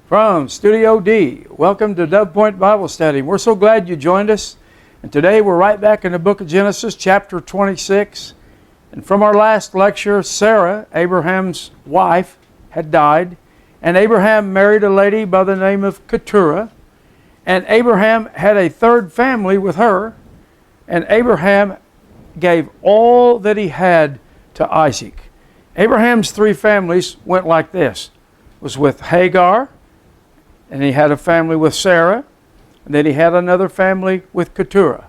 From Studio D, welcome to Dove Point Bible Study. We're so glad you joined us. And today we're right back in the book of Genesis, chapter 26. And from our last lecture, Sarah, Abraham's wife, had died. And Abraham married a lady by the name of Keturah. And Abraham had a third family with her. And Abraham gave all that he had to Isaac. Abraham's three families went like this. It was with Hagar, and he had a family with Sarah, and then he had another family with Keturah.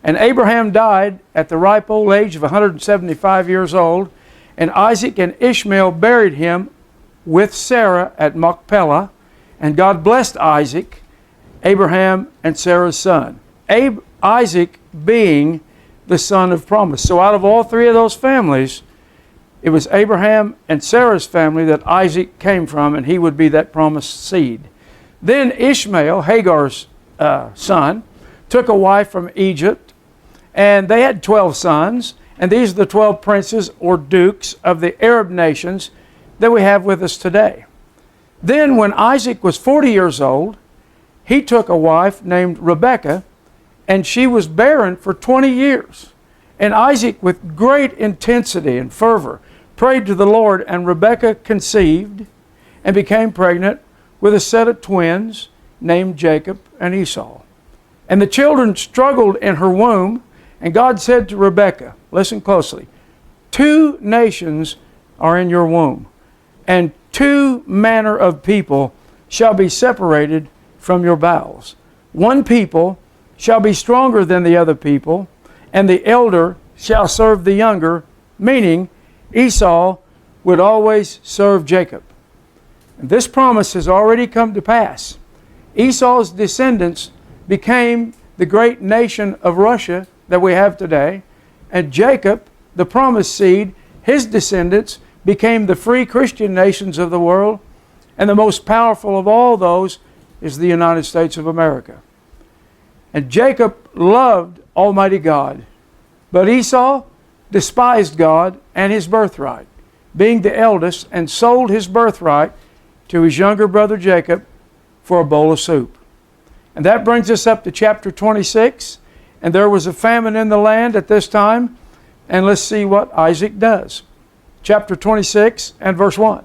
And Abraham died at the ripe old age of 175 years old, and Isaac and Ishmael buried him with Sarah at Machpelah, and God blessed Isaac, Abraham and Sarah's son. Isaac being the son of promise. So out of all three of those families, it was Abraham and Sarah's family that Isaac came from, and he would be that promised seed. Then Ishmael, Hagar's son, took a wife from Egypt, and they had 12 sons, and these are the 12 princes or dukes of the Arab nations that we have with us today. Then when Isaac was 40 years old, he took a wife named Rebekah, and she was barren for 20 years. And Isaac, with great intensity and fervor, prayed to the Lord, and Rebekah conceived and became pregnant with a set of twins named Jacob and Esau. And the children struggled in her womb, and God said to Rebekah, listen closely, 2 nations are in your womb, and 2 manner of people shall be separated from your bowels. One people shall be stronger than the other people, and the elder shall serve the younger, meaning Esau would always serve Jacob. And this promise has already come to pass. Esau's descendants became the great nation of Russia that we have today, and Jacob, the promised seed, his descendants became the free Christian nations of the world, and the most powerful of all those is the United States of America. And Jacob loved Almighty God, but Esau despised God and his birthright, being the eldest, and sold his birthright to his younger brother Jacob for a bowl of soup. And that brings us up to chapter 26. And there was a famine in the land at this time. And let's see what Isaac does. Chapter 26 and verse 1.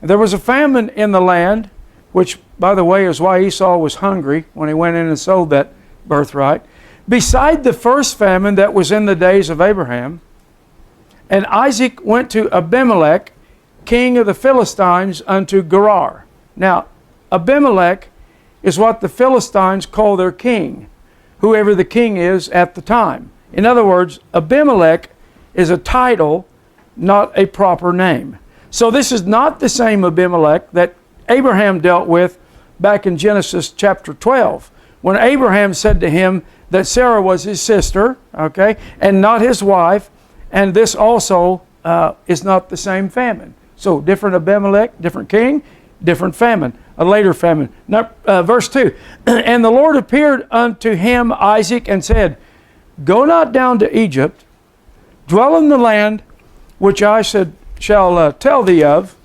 And there was a famine in the land, which, by the way, is why Esau was hungry when he went in and sold that birthright, beside the first famine that was in the days of Abraham. And Isaac went to Abimelech, king of the Philistines, unto Gerar. Now, Abimelech is what the Philistines call their king, whoever the king is at the time. In other words, Abimelech is a title, not a proper name. So this is not the same Abimelech that Abraham dealt with back in Genesis chapter 12, when Abraham said to him that Sarah was his sister, okay, and not his wife, and this also is not the same famine. So different Abimelech, different king, different famine, a later famine. Now, verse 2, and the Lord appeared unto him, Isaac, and said, go not down to Egypt, dwell in the land which I shall tell thee of.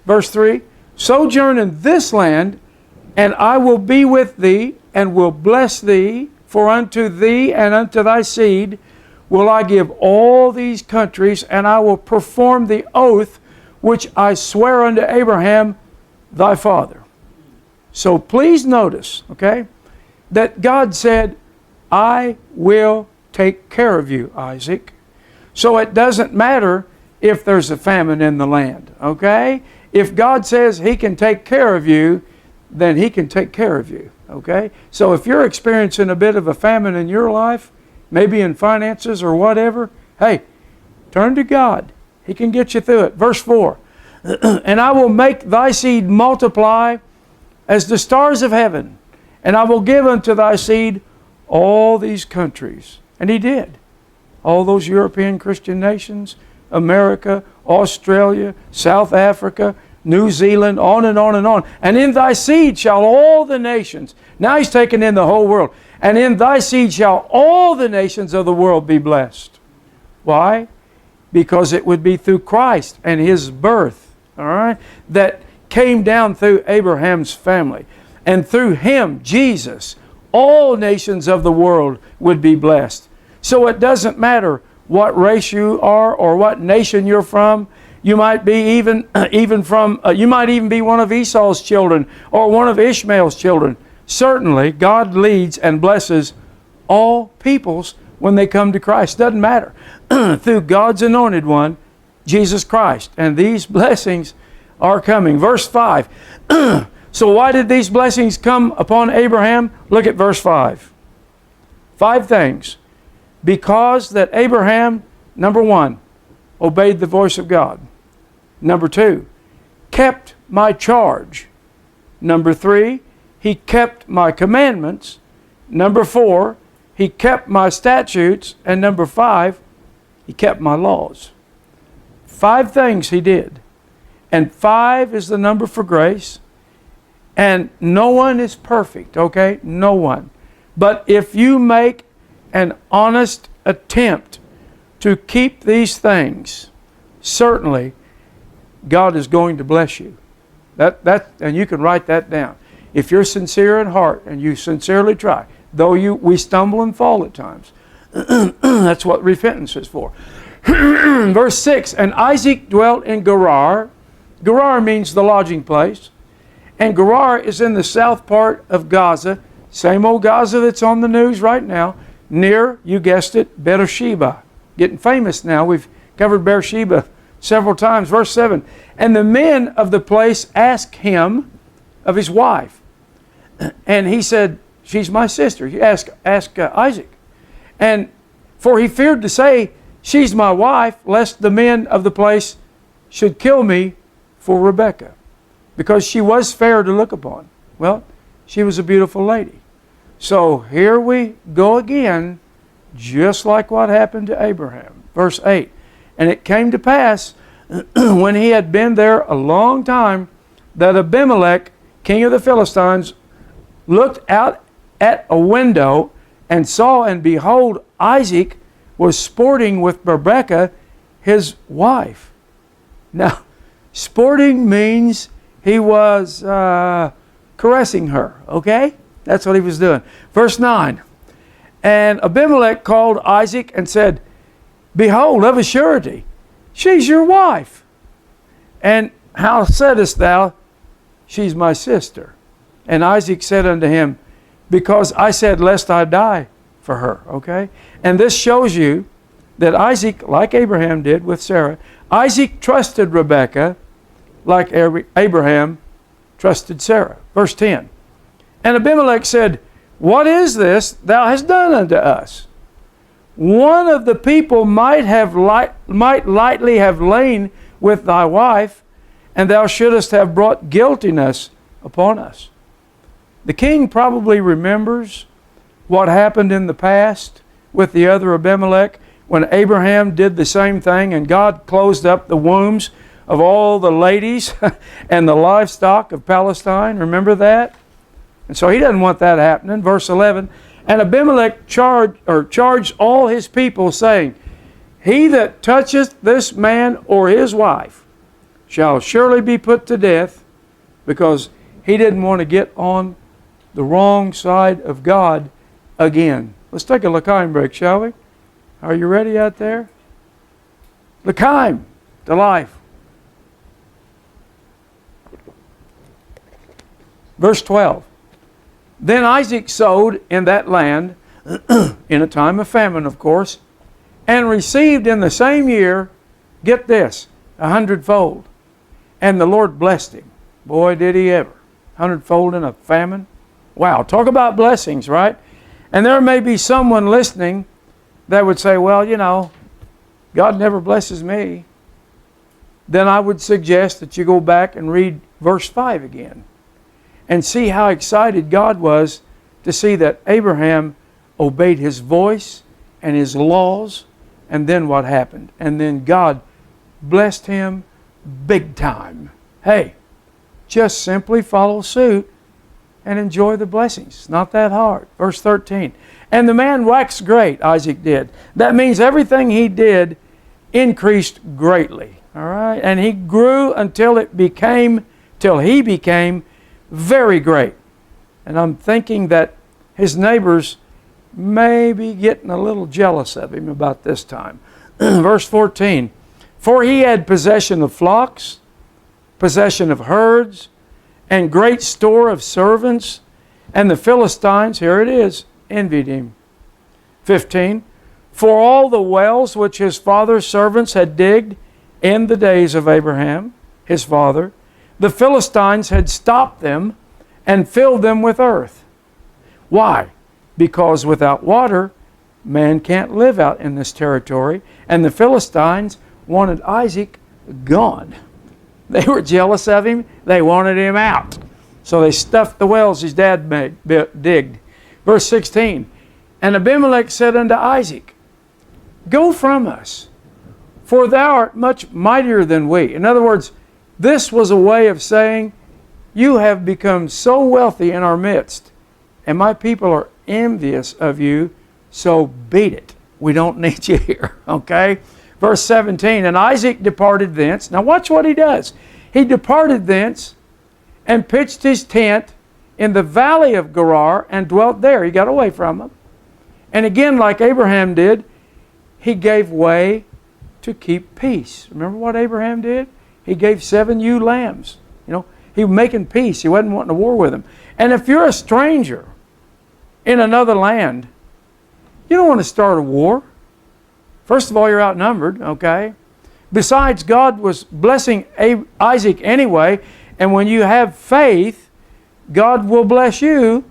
Verse 3, sojourn in this land, and I will be with thee, and will bless thee, for unto thee and unto thy seed will I give all these countries, and I will perform the oath which I swear unto Abraham thy father. So please notice, okay, that God said, I will take care of you, Isaac. So it doesn't matter if there's a famine in the land, okay? If God says he can take care of you, then he can take care of you, okay? So if you're experiencing a bit of a famine in your life, maybe in finances or whatever, hey, turn to God. He can get you through it. Verse 4, and I will make thy seed multiply as the stars of heaven, and I will give unto thy seed all these countries. And he did. All those European Christian nations, America, Australia, South Africa, New Zealand, on and on and on. And in thy seed shall all the nations, now he's taken in the whole world, and in thy seed shall all the nations of the world be blessed. Why? Because it would be through Christ and his birth, all right, that came down through Abraham's family. And through him, Jesus, all nations of the world would be blessed. So it doesn't matter what race you are or what nation you're from. You might be even you might even be one of Esau's children or one of Ishmael's children. Certainly, God leads and blesses all peoples when they come to Christ. Doesn't matter. Through God's anointed one, Jesus Christ. And these blessings are coming. Verse 5. So why did these blessings come upon Abraham? Look at verse 5. 5 things. Because that Abraham, number 1, obeyed the voice of God. Number 2, kept my charge. Number 3, he kept my commandments. Number 4, he kept my statutes. And number 5, he kept my laws. 5 things he did. And 5 is the number for grace. And no one is perfect, okay? No one. But if you make an honest attempt to keep these things, certainly God is going to bless you. And you can write that down. If you're sincere in heart and you sincerely try, though we stumble and fall at times, that's what repentance is for. Verse 6, and Isaac dwelt in Gerar. Gerar means the lodging place. And Gerar is in the south part of Gaza, same old Gaza that's on the news right now, near, you guessed it, Beersheba. Getting famous now. We've covered Beersheba several times. Verse 7, and the men of the place asked him of his wife. And he said, she's my sister. You ask Isaac. And for he feared to say, she's my wife, lest the men of the place should kill me for Rebekah, because she was fair to look upon. Well, she was a beautiful lady. So here we go again, just like what happened to Abraham. Verse 8, and it came to pass, when he had been there a long time, that Abimelech, king of the Philistines, looked out at a window and saw, and behold, Isaac was sporting with Rebekah, his wife. Now, sporting means he was caressing her, okay? That's what he was doing. Verse 9, and Abimelech called Isaac and said, behold, of a surety, she's your wife. And how saidest thou, she's my sister? And Isaac said unto him, because I said, lest I die for her, okay? And this shows you that Isaac, like Abraham did with Sarah, Isaac trusted Rebekah like Abraham trusted Sarah. Verse 10, and Abimelech said, what is this thou hast done unto us? One of the people might lightly have lain with thy wife, and thou shouldest have brought guiltiness upon us. The king probably remembers what happened in the past with the other Abimelech when Abraham did the same thing and God closed up the wombs of all the ladies and the livestock of Palestine. Remember that? And so he doesn't want that happening. Verse 11, and Abimelech charged all his people, saying, he that toucheth this man or his wife shall surely be put to death, because he didn't want to get on the wrong side of God again. Let's take a L'chaim break, shall we? Are you ready out there? L'chaim to life. Verse 12. Then Isaac sowed in that land, in a time of famine, of course, and received in the same year, get this, 100-fold. And the Lord blessed him. Boy, did he ever. 100-fold in a famine. Wow, talk about blessings, right? And there may be someone listening that would say, well, you know, God never blesses me. Then I would suggest that you go back and read verse 5 again and see how excited God was to see that Abraham obeyed his voice and his laws, and then what happened? And then God blessed him big time. Hey, just simply follow suit and enjoy the blessings. It's not that hard. Verse 13. And the man waxed great, Isaac did. That means everything he did increased greatly. All right? And he grew until it became till he became very great. And I'm thinking that his neighbors may be getting a little jealous of him about this time. Verse 14, for he had possession of flocks, possession of herds, and great store of servants, and the Philistines, here it is, envied him. 15, for all the wells which his father's servants had digged in the days of Abraham, his father, the Philistines had stopped them and filled them with earth. Why? Because without water, man can't live out in this territory, and the Philistines wanted Isaac gone. They were jealous of him. They wanted him out. So they stuffed the wells his dad digged. Verse 16, and Abimelech said unto Isaac, go from us, for thou art much mightier than we. In other words, this was a way of saying, you have become so wealthy in our midst, and my people are envious of you, so beat it. We don't need you here, okay? Verse 17, and Isaac departed thence. Now watch what he does. He departed thence and pitched his tent in the valley of Gerar and dwelt there. He got away from them. And again, like Abraham did, he gave way to keep peace. Remember what Abraham did? He gave 7 ewe lambs. You know, he was making peace. He wasn't wanting a war with them. And if you're a stranger in another land, you don't want to start a war. First of all, you're outnumbered, okay? Besides, God was blessing Isaac anyway, and when you have faith, God will bless you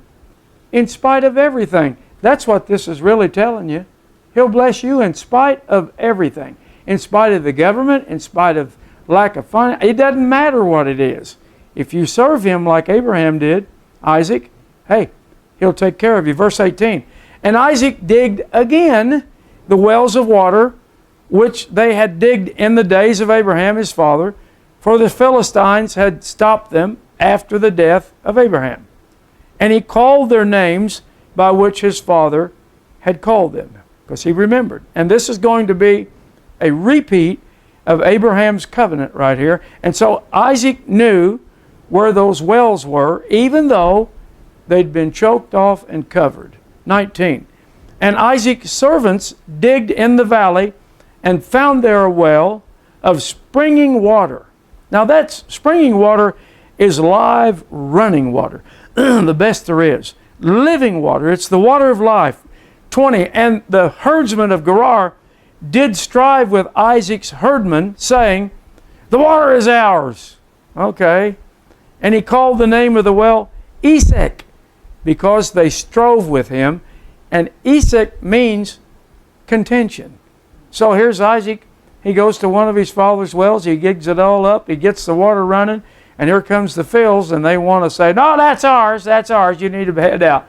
in spite of everything. That's what this is really telling you. He'll bless you in spite of everything. In spite of the government, in spite of lack of finance. It doesn't matter what it is. If you serve Him like Abraham did, Isaac, hey, He'll take care of you. Verse 18, and Isaac digged again the wells of water, which they had digged in the days of Abraham his father, for the Philistines had stopped them after the death of Abraham. And he called their names by which his father had called them, because he remembered. And this is going to be a repeat of Abraham's covenant right here. And so Isaac knew where those wells were, even though they'd been choked off and covered. 19. And Isaac's servants digged in the valley and found there a well of springing water. Now that springing water is live running water. The best there is. Living water. It's the water of life. 20. And the herdsmen of Gerar did strive with Isaac's herdmen, saying, the water is ours. Okay. And he called the name of the well Esau, because they strove with him. And Esau means contention. So here's Isaac. He goes to one of his father's wells. He digs it all up. He gets the water running. And here comes the Phils, and they want to say, no, that's ours. That's ours. You need to head out.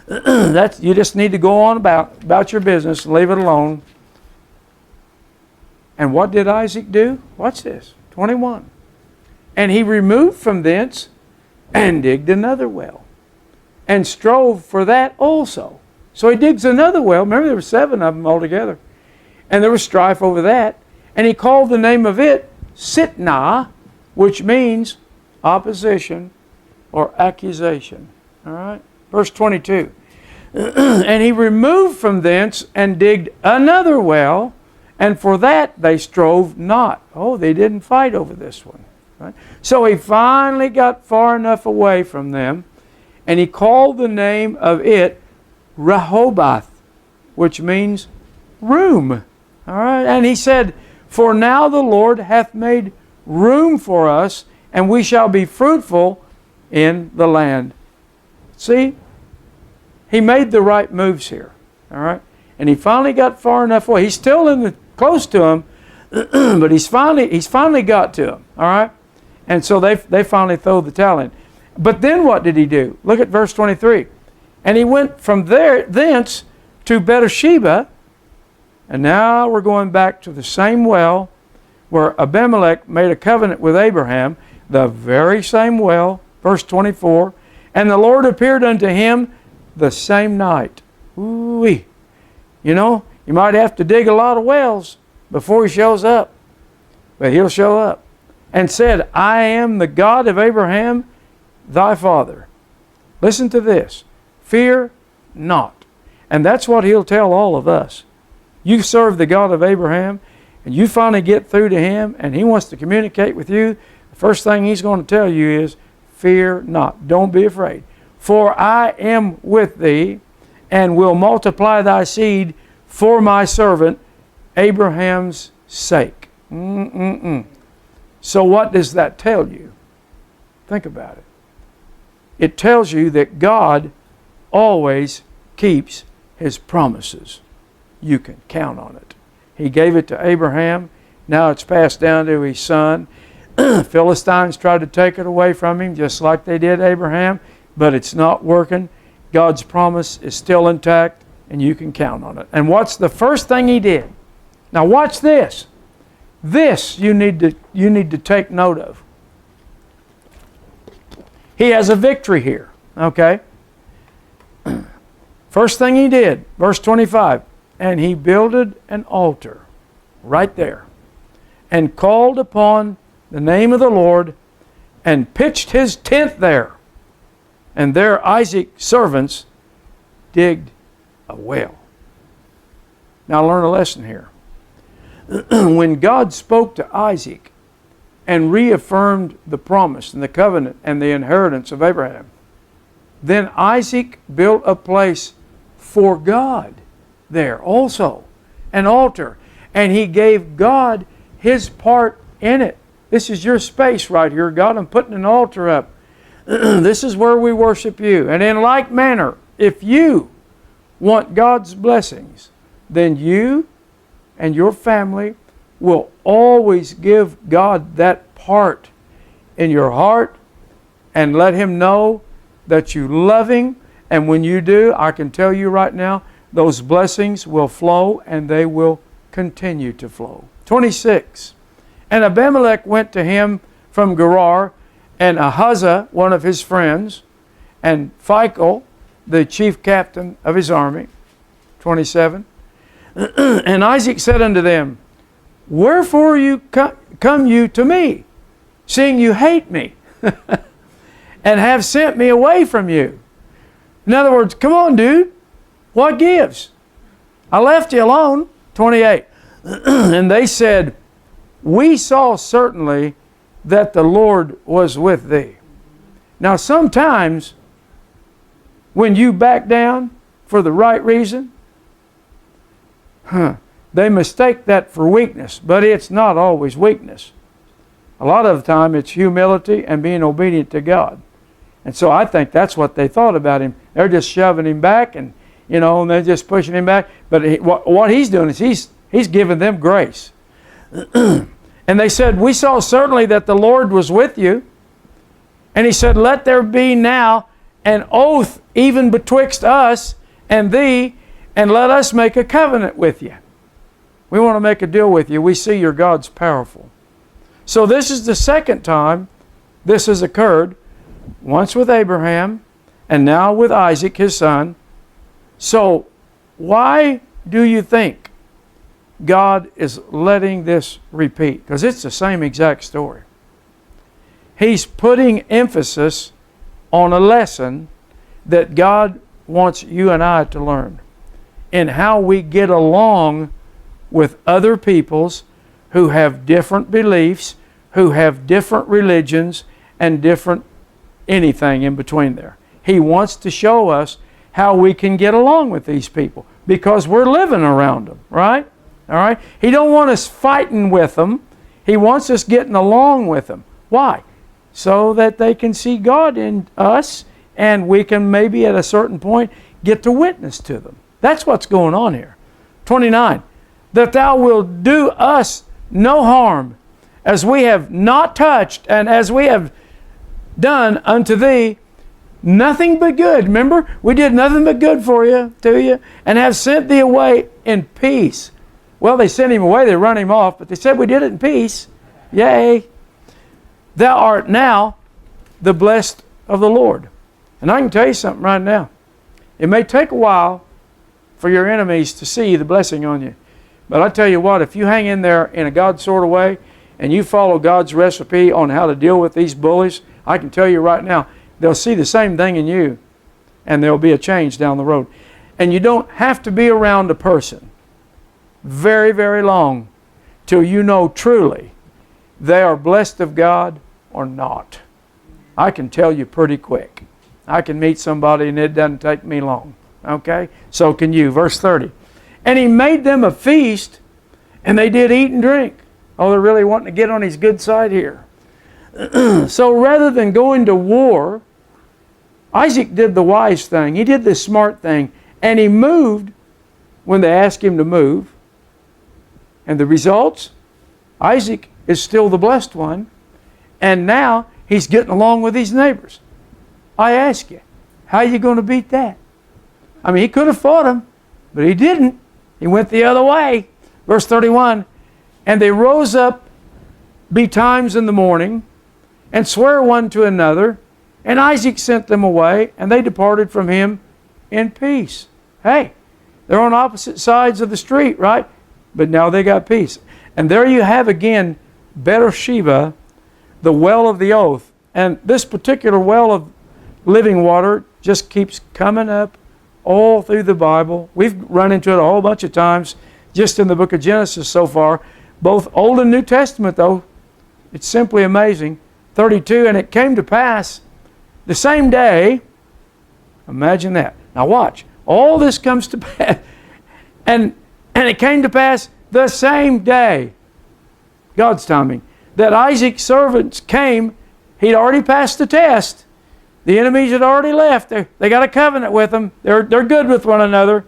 You just need to go on about your business and leave it alone. And what did Isaac do? Watch this. 21. And he removed from thence and digged another well and strove for that also. So he digs another well. Remember, there were 7 of them altogether. And there was strife over that. And he called the name of it Sitnah, which means opposition or accusation. All right? Verse 22. And he removed from thence and digged another well, and for that they strove not. Oh, they didn't fight over this one. Right? So he finally got far enough away from them, and he called the name of it Rehoboth, which means room. All right? And he said, for now the Lord hath made room for us, and we shall be fruitful in the land. See? He made the right moves here. All right? And he finally got far enough away. He's still close to him, but he's finally got to him. All right? And so they finally throw the towel in. But then what did he do? Look at verse 23. And he went from thence to Beersheba. And now we're going back to the same well where Abimelech made a covenant with Abraham. The very same well. Verse 24. And the Lord appeared unto him the same night. Ooh-wee. You know, you might have to dig a lot of wells before He shows up. But He'll show up. and said, I am the God of Abraham, thy father. Listen to this. Fear not. And that's what He'll tell all of us. You serve the God of Abraham, and you finally get through to Him, and He wants to communicate with you. The first thing He's going to tell you is, fear not. Don't be afraid. For I am with thee, and will multiply thy seed for my servant Abraham's sake. So what does that tell you? Think about it. It tells you that God always keeps His promises. You can count on it. He gave it to Abraham. Now it's passed down to his son. Philistines tried to take it away from him just like they did Abraham, but it's not working. God's promise is still intact, and you can count on it. And what's the first thing He did? Now watch this. This you need to take note of. He has a victory here. Okay? First thing He did, verse 25, and He builded an altar right there, and called upon the name of the Lord, and pitched his tent there. And there Isaac's servants digged a well. Now learn a lesson here. When God spoke to Isaac and reaffirmed the promise and the covenant and the inheritance of Abraham, then Isaac built a place for God there also, an altar. And he gave God His part in it. This is your space right here, God. I'm putting an altar up. This is where we worship You. And in like manner, if you want God's blessings, then you and your family will always give God that part in your heart and let Him know that you love Him. And when you do, I can tell you right now, those blessings will flow, and they will continue to flow. 26. And Abimelech went to him from Gerar, and Ahuzah, one of his friends, and Phicol, the chief captain of his army. 27. And Isaac said unto them, Wherefore come you to me, seeing you hate me, and have sent me away from you? In other words, come on, dude. What gives? I left you alone. 28. And they said, We saw certainly that the Lord was with thee. Now sometimes when you back down for the right reason, they mistake that for weakness, but it's not always weakness. A lot of the time it's humility and being obedient to God. And so I think that's what they thought about him. They're just shoving him back, and and they're just pushing him back. But what he's doing is he's giving them grace. And they said, We saw certainly that the Lord was with you. And he said, Let there be now an oath even betwixt us and thee, and let us make a covenant with you. We want to make a deal with you. We see your God's powerful. So this is the second time this has occurred. Once with Abraham, and now with Isaac, his son. So why do you think God is letting this repeat? Because it's the same exact story. He's putting emphasis on a lesson that God wants you and I to learn in how we get along with other peoples who have different beliefs, who have different religions, and different anything in between there. He wants to show us how we can get along with these people because we're living around them, right? All right? He don't want us fighting with them. He wants us getting along with them. Why? So that they can see God in us, and we can maybe at a certain point get to witness to them. That's what's going on here. 29. That thou wilt do us no harm, as we have not touched, and as we have done unto thee nothing but good. Remember, we did nothing but good for you, to you, and have sent thee away in peace. Well, they sent him away, they run him off, but they said we did it in peace. Yea. Thou art now the blessed of the Lord. And I can tell you something right now. It may take a while for your enemies to see the blessing on you. But I tell you what, if you hang in there in a God sort of way, and you follow God's recipe on how to deal with these bullies, I can tell you right now, they'll see the same thing in you, and there'll be a change down the road. And you don't have to be around a person very, very long till you know truly they are blessed of God or not. I can tell you pretty quick. I can meet somebody and it doesn't take me long. Okay? So can you. Verse 30. And he made them a feast, and they did eat and drink. Oh, they're really wanting to get on his good side here. So rather than going to war, Isaac did the wise thing. He did the smart thing. And he moved when they asked him to move. And the results? Isaac is still the blessed one. And now he's getting along with his neighbors. I ask you, how are you going to beat that? I mean, he could have fought him, but he didn't. He went the other way. Verse 31, and they rose up betimes in the morning and sware one to another, and Isaac sent them away, and they departed from him in peace. Hey, they're on opposite sides of the street, right? But now they got peace. And there you have again Beersheba, the well of the oath. And this particular well of living water just keeps coming up all through the Bible. We've run into it a whole bunch of times just in the book of Genesis so far. Both Old and New Testament, though, it's simply amazing. 32, and it came to pass the same day. Imagine that. Now watch. All this comes to pass. And it came to pass the same day, God's timing, that Isaac's servants came. He'd already passed the test. The enemies had already left. They got a covenant with them. They're good with one another.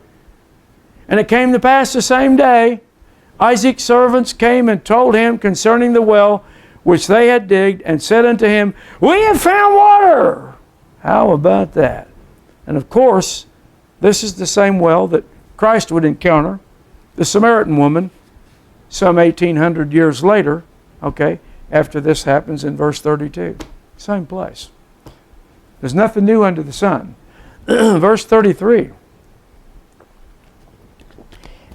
And it came to pass the same day, Isaac's servants came and told him concerning the well which they had digged, and said unto him, we have found water. How about that? And of course, this is the same well that Christ would encounter the Samaritan woman some 1,800 years later, okay, after this happens in verse 32. Same place. There's nothing new under the sun. Verse 33.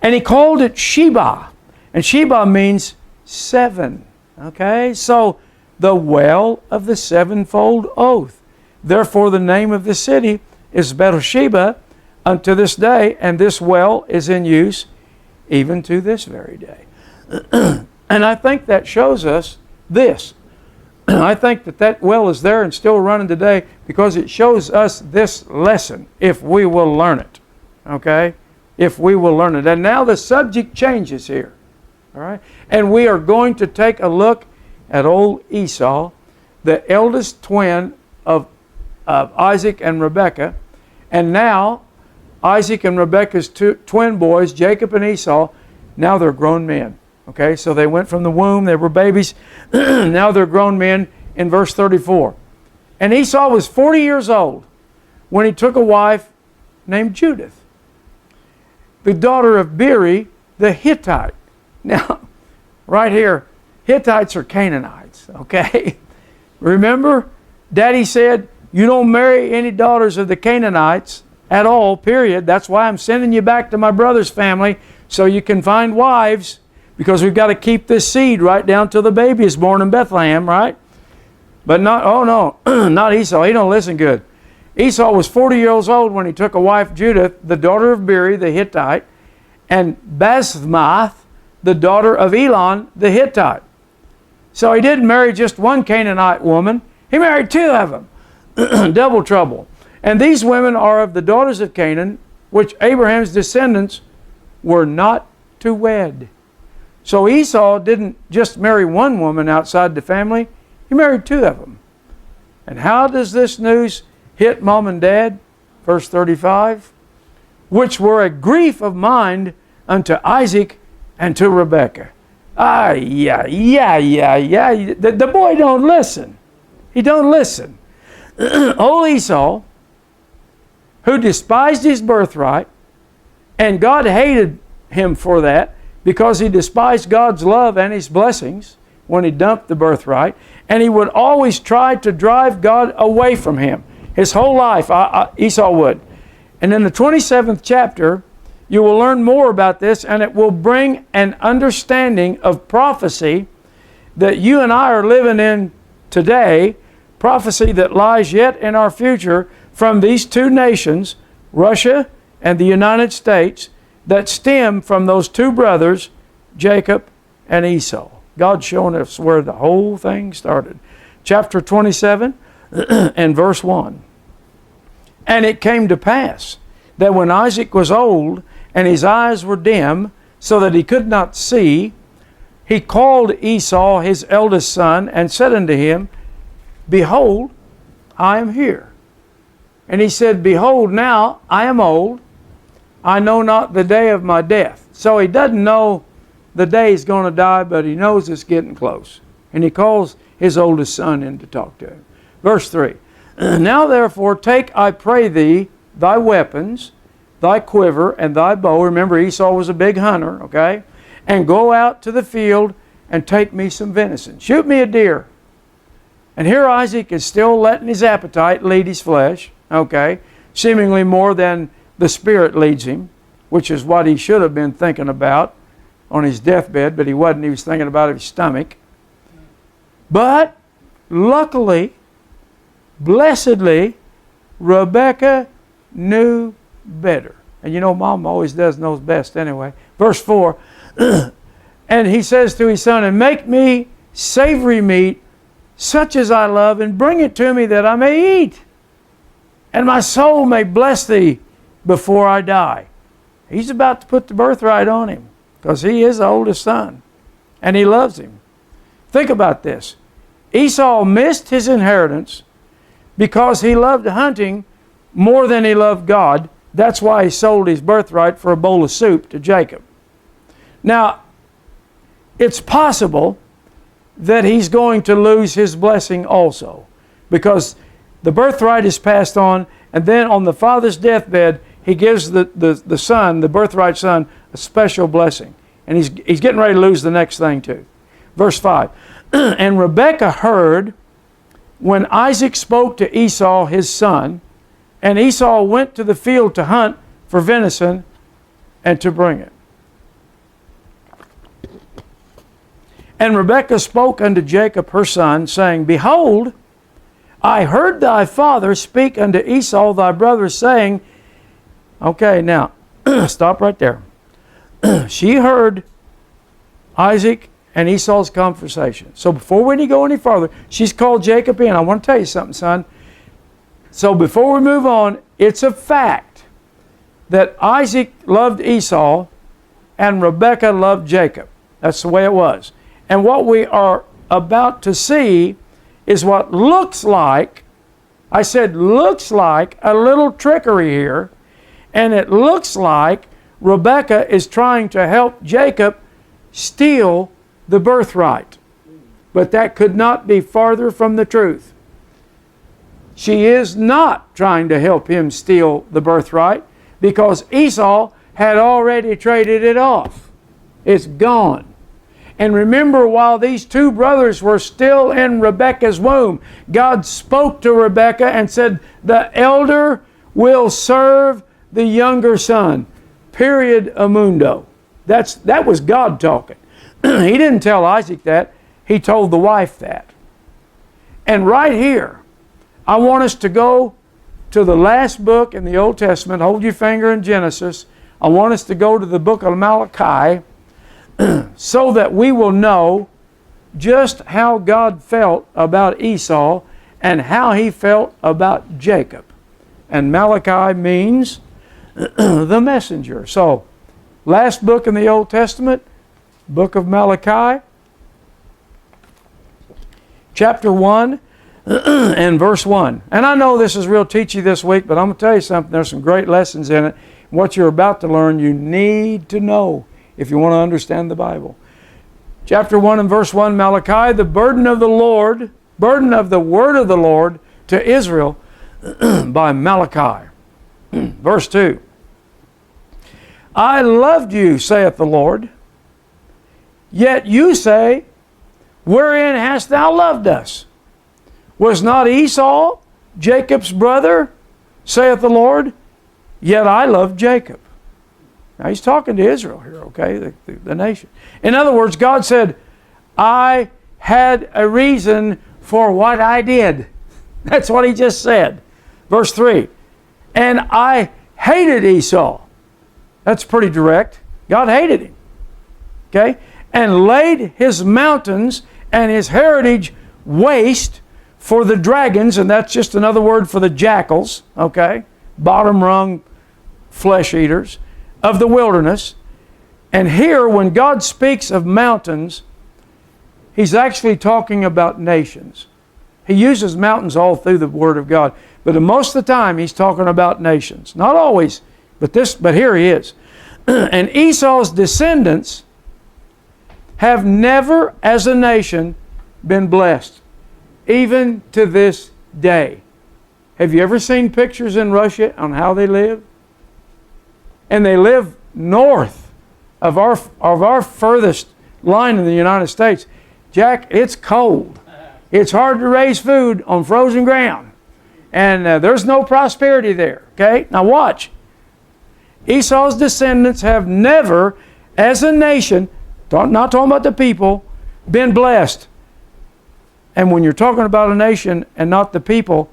And he called it Sheba. And Sheba means 7. Okay, so the well of the sevenfold oath. Therefore the name of the city is Beersheba unto this day, and this well is in use even to this very day. And I think that shows us this. I think that well is there and still running today because it shows us this lesson if we will learn it. Okay? If we will learn it. And now the subject changes here. All right? And we are going to take a look at old Esau, the eldest twin of Isaac and Rebekah. And now Isaac and Rebekah's two twin boys, Jacob and Esau, now they're grown men. Okay, so they went from the womb, they were babies. Now they're grown men in verse 34. And Esau was 40 years old when he took a wife named Judith, the daughter of Beeri the Hittite. Now, right here, Hittites are Canaanites, okay? Remember, Daddy said, you don't marry any daughters of the Canaanites at all, period. That's why I'm sending you back to my brother's family so you can find wives, because we've got to keep this seed right down till the baby is born in Bethlehem, right? But not, oh no, not Esau. He don't listen good. Esau was 40 years old when he took a wife, Judith, the daughter of Beeri the Hittite, and Basmath, the daughter of Elon the Hittite. So he didn't marry just one Canaanite woman. He married 2 of them. Double trouble. And these women are of the daughters of Canaan, which Abraham's descendants were not to wed. So Esau didn't just marry one woman outside the family. He married 2 of them. And how does this news hit mom and dad? Verse 35. Which were a grief of mind unto Isaac and to Rebekah. Yeah. The boy don't listen. He don't listen. Old Esau, who despised his birthright, and God hated him for that because he despised God's love and his blessings when he dumped the birthright, and he would always try to drive God away from him. His whole life, Esau would. And in the 27th chapter, you will learn more about this, and it will bring an understanding of prophecy that you and I are living in today, prophecy that lies yet in our future from these two nations, Russia and the United States, that stem from those two brothers, Jacob and Esau. God's showing us where the whole thing started. Chapter 27 and verse 1. And it came to pass that when Isaac was old and his eyes were dim, so that he could not see, he called Esau his eldest son and said unto him, Behold, I am here. And he said, Behold, now I am old, I know not the day of my death. So he doesn't know the day he's going to die, but he knows it's getting close. And he calls his oldest son in to talk to him. Verse 3. Now therefore take, I pray thee, thy weapons, thy quiver, and thy bow. Remember, Esau was a big hunter, okay? And go out to the field and take me some venison. Shoot me a deer. And here Isaac is still letting his appetite lead his flesh, okay? Seemingly more than the Spirit leads him, which is what he should have been thinking about on his deathbed, but he wasn't. He was thinking about his stomach. But luckily, blessedly, Rebekah knew better. And you know, Mom always knows best anyway. Verse 4, and he says to his son, and make me savory meat, such as I love, and bring it to me that I may eat, and my soul may bless thee before I die. He's about to put the birthright on him, because he is the oldest son, and he loves him. Think about this. Esau missed his inheritance because he loved hunting more than he loved God. That's why he sold his birthright for a bowl of soup to Jacob. Now, it's possible that he's going to lose his blessing also, because the birthright is passed on, and then on the father's deathbed, he gives the son, the birthright son, a special blessing. And he's getting ready to lose the next thing too. Verse 5. And Rebekah heard when Isaac spoke to Esau his son, and Esau went to the field to hunt for venison and to bring it. And Rebekah spoke unto Jacob her son, saying, Behold, I heard thy father speak unto Esau thy brother, saying, okay, now, stop right there. She heard Isaac and Esau's conversation. So before we go any farther, she's called Jacob in. I want to tell you something, son. So before we move on, it's a fact that Isaac loved Esau and Rebekah loved Jacob. That's the way it was. And what we are about to see is what looks like, I said looks like, a little trickery here. And it looks like Rebekah is trying to help Jacob steal the birthright. But that could not be farther from the truth. She is not trying to help him steal the birthright, because Esau had already traded it off. It's gone. And remember, while these two brothers were still in Rebekah's womb, God spoke to Rebekah and said, the elder will serve the younger son. Period amundo. That was God talking. He didn't tell Isaac that. He told the wife that. And right here, I want us to go to the last book in the Old Testament. Hold your finger in Genesis. I want us to go to the book of Malachi so that we will know just how God felt about Esau and how he felt about Jacob. And Malachi means the messenger. So, last book in the Old Testament, book of Malachi, chapter 1 and verse 1. And I know this is real teachy this week, but I'm going to tell you something. There's some great lessons in it. What you're about to learn, you need to know if you want to understand the Bible. Chapter 1 and verse 1, Malachi, the burden of the Lord, burden of the word of the Lord to Israel by Malachi. Verse 2. I loved you, saith the Lord, yet you say, wherein hast thou loved us? Was not Esau Jacob's brother, saith the Lord? Yet I loved Jacob. Now he's talking to Israel here, okay, the nation. In other words, God said, I had a reason for what I did. That's what he just said. Verse 3, and I hated Esau. That's pretty direct. God hated him. Okay? And laid his mountains and his heritage waste for the dragons, and that's just another word for the jackals, okay? Bottom rung flesh eaters of the wilderness. And here, when God speaks of mountains, he's actually talking about nations. He uses mountains all through the Word of God, but most of the time he's talking about nations. Not always, but here he is. And Esau's descendants have never, as a nation, been blessed, even to this day. Have you ever seen pictures in Russia on how they live? And they live north of our furthest line in the United States. Jack, it's cold. It's hard to raise food on frozen ground. And there's no prosperity there. Okay? Now watch. Esau's descendants have never, as a nation, not talking about the people, been blessed. And when you're talking about a nation and not the people,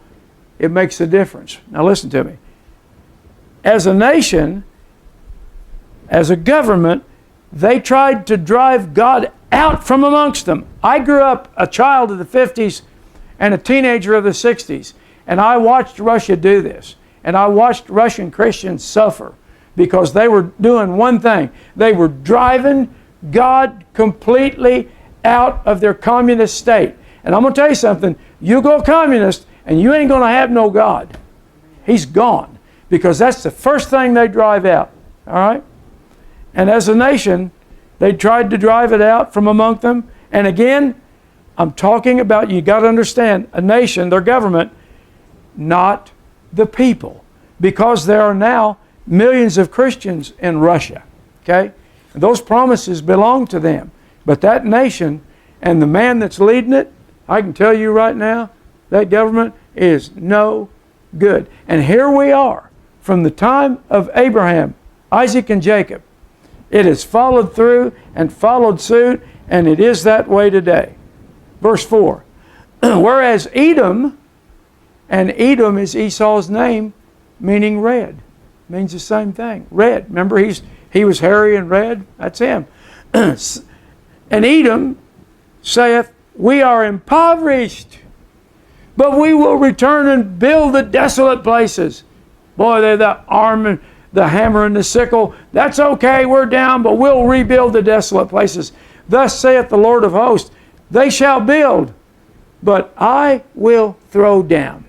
it makes a difference. Now listen to me. As a nation, as a government, they tried to drive God out from amongst them. I grew up a child of the 50s and a teenager of the 60s. And I watched Russia do this. And I watched Russian Christians suffer because they were doing one thing. They were driving God completely out of their communist state. And I'm going to tell you something. You go communist and you ain't going to have no God. He's gone. Because that's the first thing they drive out. All right? And as a nation, they tried to drive it out from among them. And again, I'm talking about, you got to understand, a nation, their government, not the people. Because there are now millions of Christians in Russia. Okay? And those promises belong to them. But that nation and the man that's leading it, I can tell you right now, that government is no good. And here we are, from the time of Abraham, Isaac, and Jacob. It has followed through and followed suit, and it is that way today. Verse 4, whereas Edom, and Edom is Esau's name, meaning red. Means the same thing. Red. Remember, he was hairy and red? That's him. And Edom saith, we are impoverished, but we will return and build the desolate places. Boy, they're the arm and the hammer and the sickle. That's okay, we're down, but we'll rebuild the desolate places. Thus saith the Lord of hosts, they shall build, but I will throw down.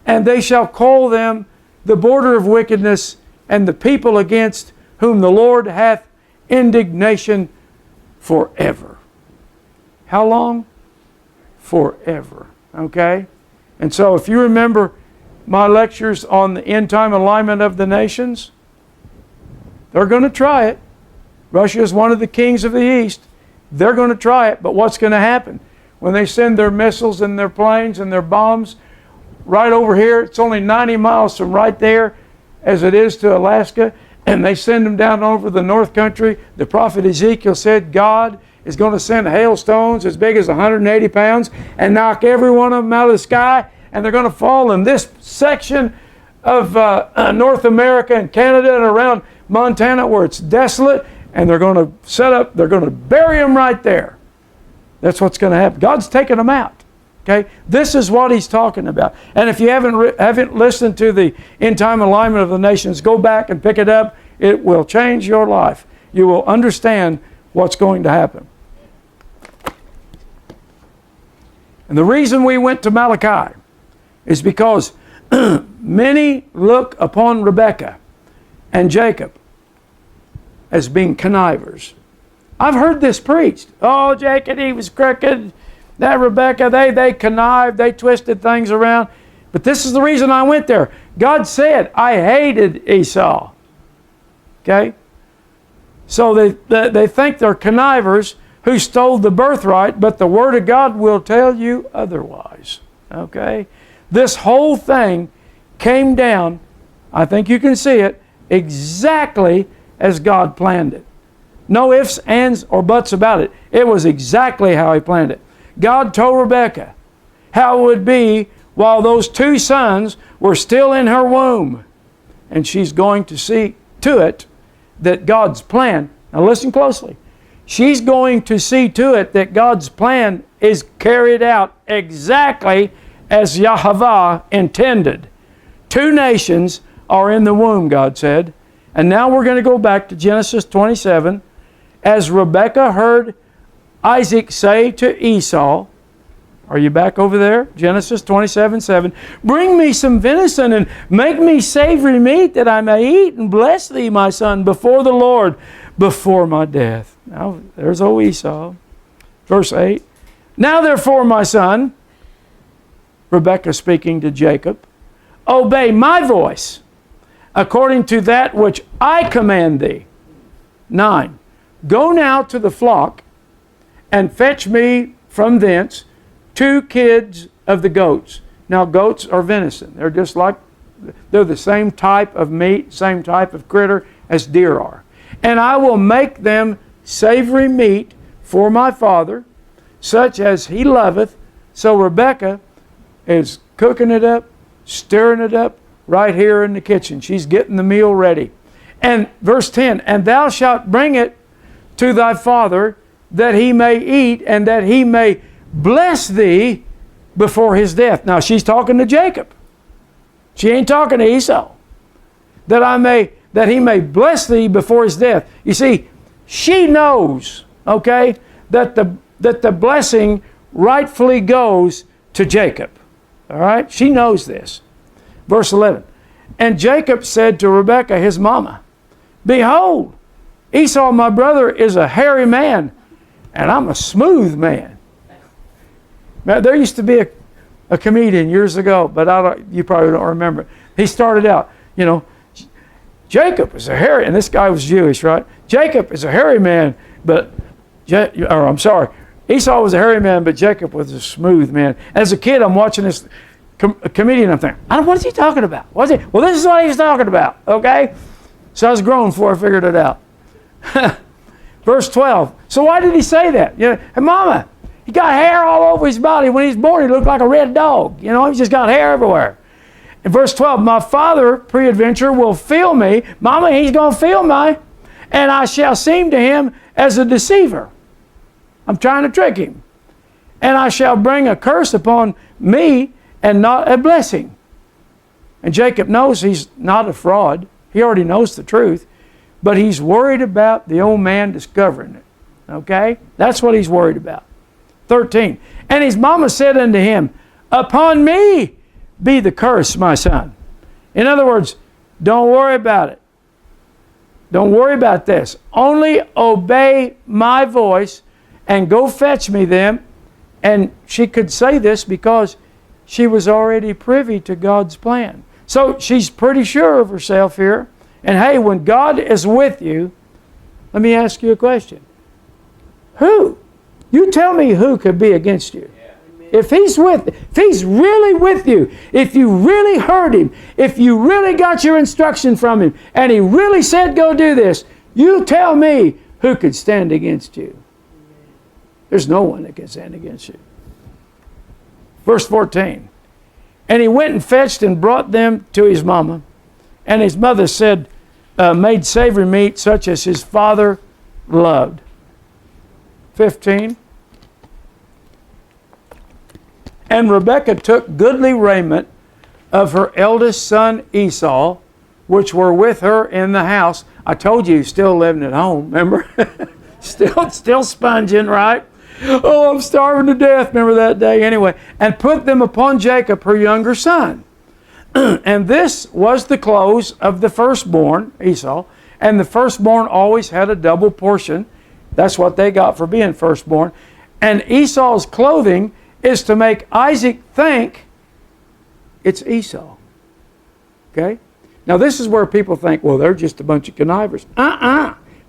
And they shall call them the border of wickedness, and the people against whom the Lord hath indignation forever. How long? Forever. Okay? And so if you remember my lectures on the end time alignment of the nations, they're going to try it. Russia is one of the kings of the East. They're going to try it, but what's going to happen? When they send their missiles and their planes and their bombs right over here, it's only 90 miles from right there as it is to Alaska, and they send them down over the North Country. The prophet Ezekiel said God is going to send hailstones as big as 180 pounds and knock every one of them out of the sky, and they're going to fall in this section of North America and Canada and around Montana where it's desolate, and they're going to they're going to bury them right there. That's what's going to happen. God's taking them out. Okay? This is what he's talking about. And if you haven't listened to the end time alignment of the nations, go back and pick it up. It will change your life. You will understand what's going to happen. And the reason we went to Malachi is because many look upon Rebekah and Jacob as being connivers. I've heard this preached. Oh, Jacob, he was crooked. That Rebekah, they connived, they twisted things around. But this is the reason I went there. God said, I hated Esau. Okay? So they think they're connivers who stole the birthright, but the Word of God will tell you otherwise. Okay? This whole thing came down, I think you can see it, exactly as God planned it. No ifs, ands, or buts about it. It was exactly how He planned it. God told Rebekah how it would be while those two sons were still in her womb. And she's going to see to it that God's plan, now listen closely, she's going to see to it that God's plan is carried out exactly as Yahweh intended. Two nations are in the womb, God said. And now we're going to go back to Genesis 27. As Rebekah heard Isaac say to Esau, are you back over there? Genesis 27:7. Bring me some venison and make me savory meat that I may eat and bless thee, my son, before the Lord, before my death. Now, there's old Esau. Verse 8. Now therefore, my son, Rebekah speaking to Jacob, obey my voice according to that which I command thee. 9. Go now to the flock and fetch me from thence 2 kids of the goats. Now goats are venison. They're just like, they're the same type of meat, same type of critter as deer are. And I will make them savory meat for my father, such as he loveth. So Rebekah is cooking it up, stirring it up right here in the kitchen. She's getting the meal ready. And verse 10, and thou shalt bring it to thy father, that he may eat, and that he may bless thee before his death. Now she's talking to Jacob. She ain't talking to Esau. That he may bless thee before his death. You see, she knows, okay, that the blessing rightfully goes to Jacob. All right? She knows this. Verse 11. And Jacob said to Rebekah, his mama, behold, Esau my brother is a hairy man, and I'm a smooth man. Now, there used to be a comedian years ago, but you probably don't remember. He started out, Jacob is a hairy, and this guy was Jewish, right? Jacob is a hairy man, Esau was a hairy man, but Jacob was a smooth man. As a kid, I'm watching this comedian, I'm thinking, what is he talking about? Well, this is what he was talking about, okay? So I was grown before I figured it out. Verse 12. So why did he say that? Hey, Mama, he got hair all over his body. When he was born, he looked like a red dog. He just got hair everywhere. In verse 12, my father, peradventure, will feel me. Mama, he's going to feel me. And I shall seem to him as a deceiver. I'm trying to trick him. And I shall bring a curse upon me and not a blessing. And Jacob knows he's not a fraud. He already knows the truth. But he's worried about the old man discovering it. Okay? That's what he's worried about. 13. And his mama said unto him, upon me be the curse, my son. In other words, don't worry about it. Don't worry about this. Only obey my voice and go fetch me them. And she could say this because she was already privy to God's plan. So she's pretty sure of herself here. And hey, when God is with you, let me ask you a question. Who? You tell me who could be against you. If he's really with you, if you really heard him, if you really got your instruction from him, and he really said go do this, you tell me who could stand against you. There's no one that can stand against you. Verse 14. And he went and fetched and brought them to his mama. And his mother said, made savory meat such as his father loved. 15. And Rebekah took goodly raiment of her eldest son Esau, which were with her in the house. I told you he's still living at home, remember? still sponging, right? Oh, I'm starving to death, remember that day? Anyway, and put them upon Jacob, her younger son. And this was the clothes of the firstborn, Esau, and the firstborn always had a double portion. That's what they got for being firstborn. And Esau's clothing is to make Isaac think it's Esau. Okay? Now this is where people think, well, they're just a bunch of connivers.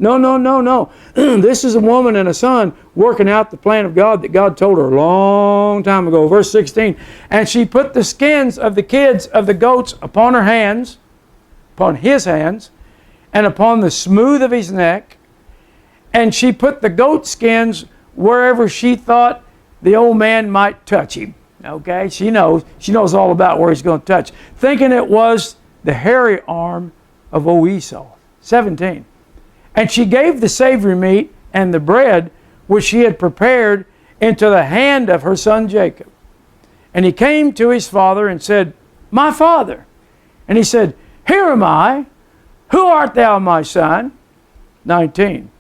No. This is a woman and a son working out the plan of God that God told her a long time ago. Verse 16. And she put the skins of the kids of the goats upon her hands, upon his hands, and upon the smooth of his neck, And she put the goat skins wherever she thought the old man might touch him. Okay, she knows all about where he's going to touch, thinking it was the hairy arm of old Esau. 17. And she gave the savory meat and the bread which she had prepared into the hand of her son Jacob. And he came to his father and said, My father. And he said, Here am I. Who art thou, my son? 19.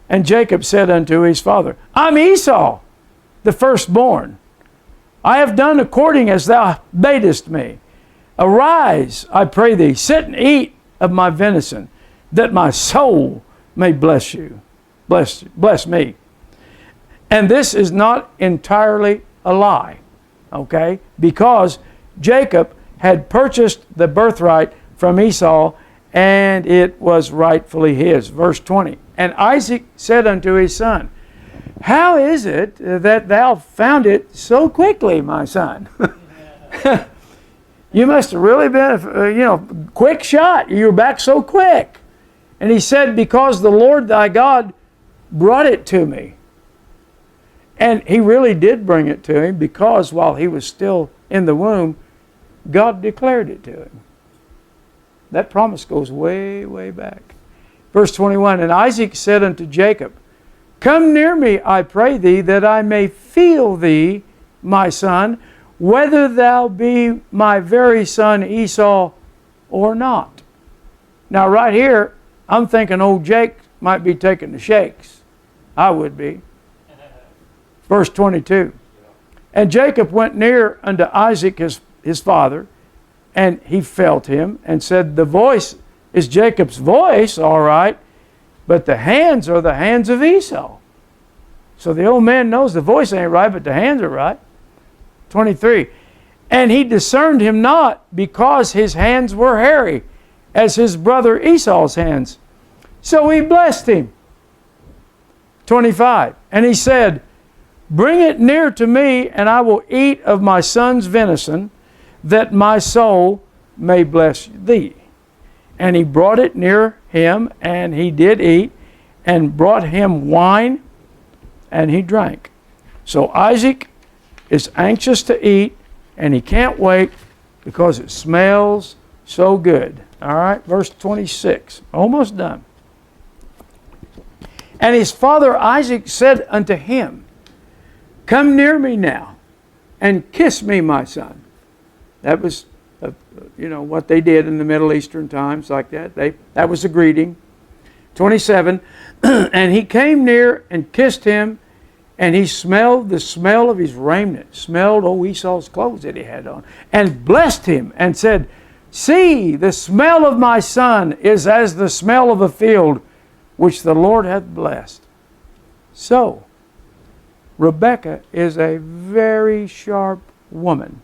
And Jacob said unto his father, I'm Esau, the firstborn. I have done according as thou badest me. Arise, I pray thee, sit and eat of my venison, that my soul may bless you. Bless me. And this is not entirely a lie, okay? Because Jacob had purchased the birthright from Esau, and it was rightfully his. Verse 20. And Isaac said unto his son, How is it that thou found it so quickly, my son? You must have really been a quick shot. You were back so quick. And he said, Because the Lord thy God brought it to me. And he really did bring it to him, because while he was still in the womb, God declared it to him. That promise goes way, way back. Verse 21, And Isaac said unto Jacob, Come near me, I pray thee, that I may feel thee, my son, whether thou be my very son Esau or not. Now right here, I'm thinking old Jake might be taking the shakes. I would be. Verse 22. And Jacob went near unto Isaac his father, and he felt him, and said, The voice is Jacob's voice, all right, but the hands are the hands of Esau. So the old man knows the voice ain't right, but the hands are right. 23. And he discerned him not, because his hands were hairy, as his brother Esau's hands. So he blessed him. 25. And he said, Bring it near to me, and I will eat of my son's venison, that my soul may bless thee. And he brought it near him, and he did eat, and brought him wine, and he drank. So Isaac is anxious to eat, and he can't wait, because it smells so good. All right, verse 26, almost done. And his father Isaac said unto him, Come near me now, and kiss me, my son. That was, what they did in the Middle Eastern times like that. That was a greeting. 27, And he came near and kissed him, and he smelled the smell of his raiment, smelled old Esau's clothes that he had on, and blessed him, and said, See, the smell of my son is as the smell of a field, which the Lord hath blessed. So, Rebekah is a very sharp woman,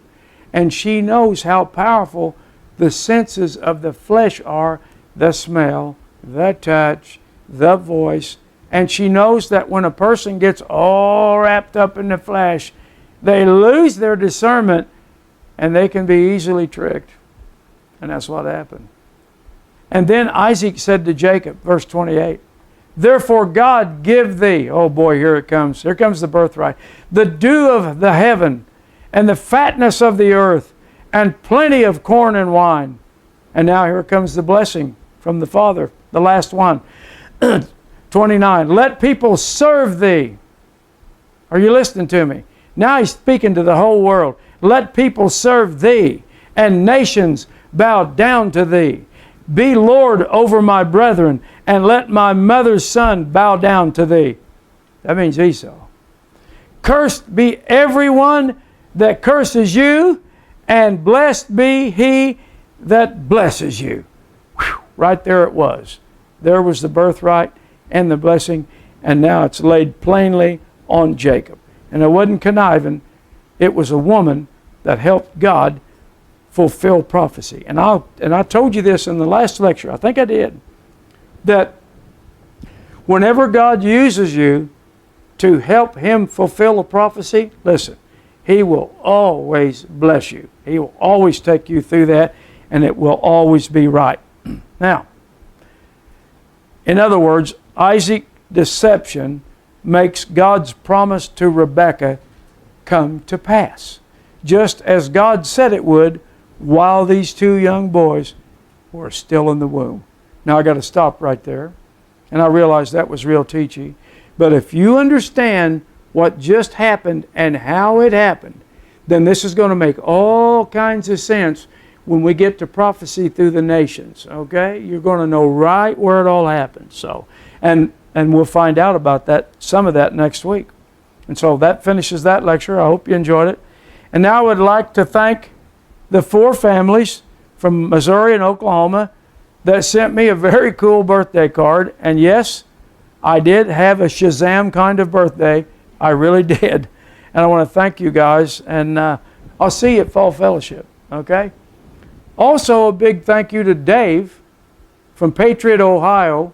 and she knows how powerful the senses of the flesh are, the smell, the touch, the voice. And she knows that when a person gets all wrapped up in the flesh, they lose their discernment, and they can be easily tricked. And that's what happened. And then Isaac said to Jacob, verse 28, Therefore God give thee, oh boy, here it comes. Here comes the birthright. The dew of the heaven, and the fatness of the earth, and plenty of corn and wine. And now here comes the blessing from the Father, the last one. 29, Let people serve thee. Are you listening to me? Now he's speaking to the whole world. Let people serve thee, and nations bow down to thee. Be Lord over my brethren, and let my mother's son bow down to thee. That means Esau. Cursed be everyone that curses you, and blessed be he that blesses you. Whew, right there it was. There was the birthright and the blessing, and now it's laid plainly on Jacob. And it wasn't conniving. It was a woman that helped God fulfill prophecy. And I told you this in the last lecture, I think I did, that whenever God uses you to help Him fulfill a prophecy, listen, He will always bless you. He will always take you through that, and it will always be right. Now, in other words, Isaac deception makes God's promise to Rebekah come to pass, just as God said it would while these two young boys were still in the womb. Now I got to stop right there, and I realize that was real teachy, but if you understand what just happened and how it happened, then this is going to make all kinds of sense when we get to prophecy through the nations. Okay, you're going to know right where it all happened. So, and we'll find out about that, some of that next week. And so that finishes that lecture. I hope you enjoyed it. And now I would like to thank the 4 families from Missouri and Oklahoma that sent me a very cool birthday card. And yes, I did have a Shazam kind of birthday. I really did. And I want to thank you guys. And I'll see you at Fall Fellowship. Okay? Also, a big thank you to Dave from Patriot, Ohio.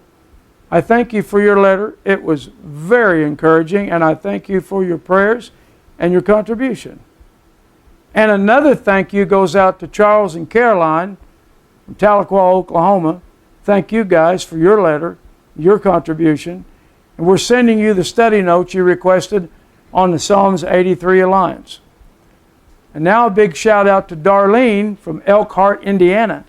I thank you for your letter. It was very encouraging, and I thank you for your prayers and your contribution. And another thank you goes out to Charles and Caroline from Tahlequah, Oklahoma. Thank you guys for your letter, your contribution. And we're sending you the study notes you requested on the Psalms 83 Alliance. And now a big shout out to Darlene from Elkhart, Indiana.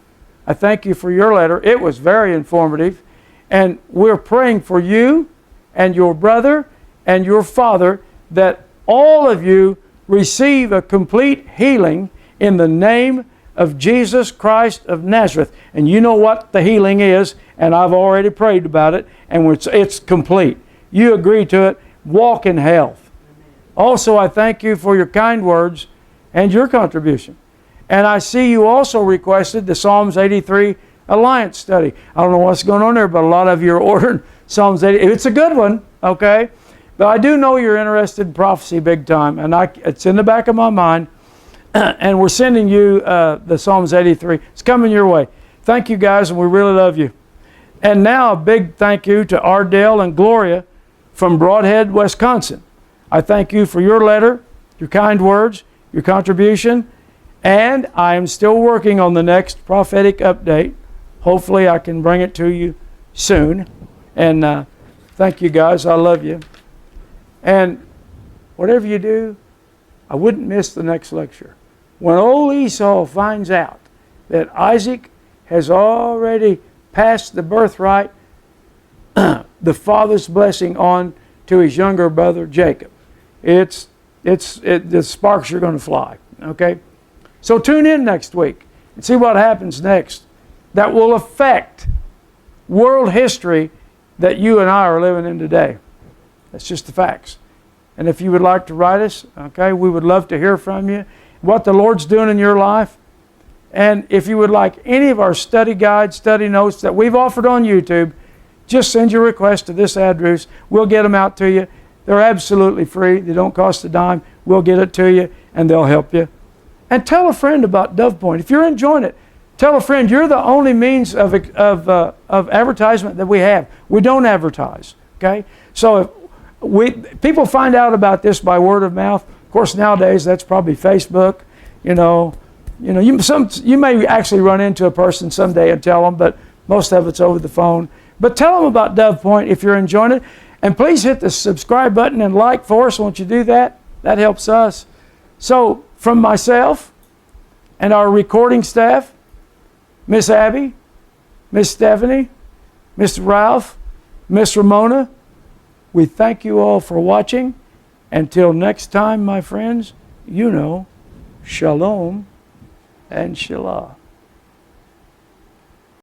I thank you for your letter. It was very informative. And we're praying for you and your brother and your father that all of you receive a complete healing in the name of Jesus Christ of Nazareth. And you know what the healing is, and I've already prayed about it, and it's complete. You agree to it. Walk in health. Also, I thank you for your kind words and your contribution. And I see you also requested the Psalms 83 Alliance study. I don't know what's going on there, but a lot of you are ordering Psalms 80. It's a good one, okay? But I do know you're interested in prophecy big time, and it's in the back of my mind. And we're sending you the Psalms 83. It's coming your way. Thank you guys, and we really love you. And now a big thank you to Ardell and Gloria from Broadhead, Wisconsin. I thank you for your letter, your kind words, your contribution, and I am still working on the next prophetic update. Hopefully I can bring it to you soon. And thank you guys. I love you. And whatever you do, I wouldn't miss the next lecture. When old Esau finds out that Isaac has already passed the birthright, the father's blessing on to his younger brother Jacob, the sparks are going to fly. Okay? So tune in next week and see what happens next that will affect world history that you and I are living in today. That's just the facts. And if you would like to write us, okay, we would love to hear from you, what the Lord's doing in your life. And if you would like any of our study guides, study notes that we've offered on YouTube, just send your request to this address. We'll get them out to you. They're absolutely free. They don't cost a dime. We'll get it to you, and they'll help you. And tell a friend about Dove Point. If you're enjoying it, tell a friend. You're the only means of advertisement that we have. We don't advertise, okay? So if people find out about this by word of mouth. Of course, nowadays that's probably Facebook. You may actually run into a person someday and tell them, but most of it's over the phone. But tell them about Dove Point if you're enjoying it. And please hit the subscribe button and like for us. Won't you do that? That helps us. So from myself and our recording staff, Miss Abby, Miss Stephanie, Mr. Ralph, Miss Ramona, we thank you all for watching. Until next time, my friends, shalom and Shelah.